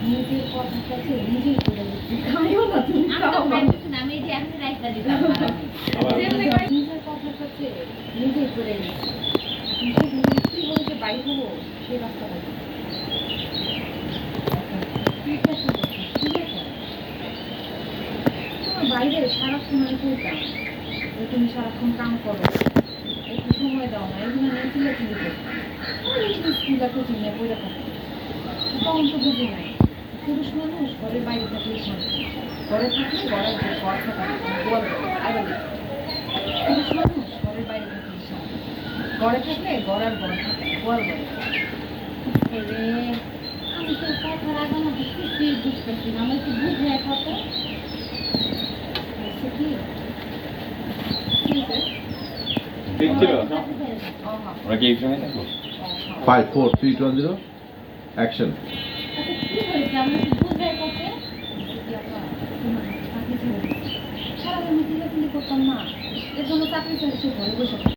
নিজের কথা কাছে নিজেই করে দিচ্ছি খাইও না তুমি আমি যে আমি রাইটা দিতাম নিজের কথা কাছে নিজেই করে দিচ্ছি কি বলে যে বাইক হবো সেই রাস্তাটা বাইরে সারাক্ষণ আমি করতাম তুমি সারাক্ষণ কাম করো একটু সময় দাও না এগুলো নিয়ে চিল্লাচিল্লি করতাম স্কুলে কোচিং নিয়ে পড়ে থাকতাম তখন তো বুঝি নাই পুরুষ মানুষ ঘরের বাইরে থাকলে শান্তি ঘরে থাকলে ঘরের ঘর থাকা গোয়াল পুরুষ মানুষ ঘরের বাইরে থাকলে শান্তি ঘরে থাকলে ঘরের ঘর থাকে গোয়াল ঘরে আমি তো কথা রাখানো কিছুই বুঝতেছি না আমার একটু বুঝে থাকো ঠিক ছিল আমরা কি একসঙ্গে থাকবো 5 4 3 2 0 অ্যাকশন সারাদিন চিল্লাচিল্লি করতাম না এর জন্য চাকরি ছেড়ে সে ঘরে বসে